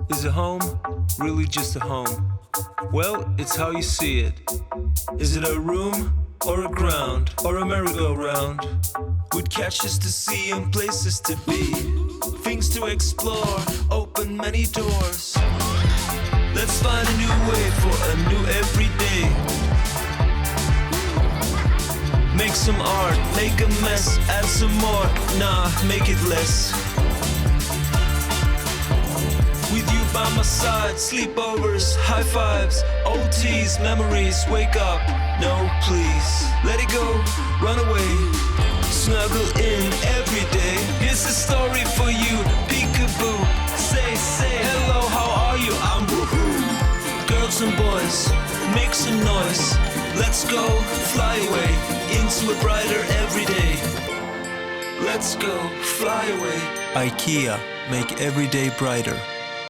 Is a home really just a home? Well, it's how you see it. Is it a room or a ground or a merry-go-round? With catches to see and places to be, things to explore, open many doors. Let's find a new way for a new everyday. Make some art, make a mess, add some more, nah, make it less. With you by my side, sleepovers, high fives, OTs, memories, wake up, no please. Let it go, run away, snuggle in every day. Here's a story for you, peekaboo. Say, hello, how are you? I'm woohoo. Girls and boys, make some noise. Let's go, fly away, into a brighter everyday. Let's go, fly away. IKEA, make every day brighter.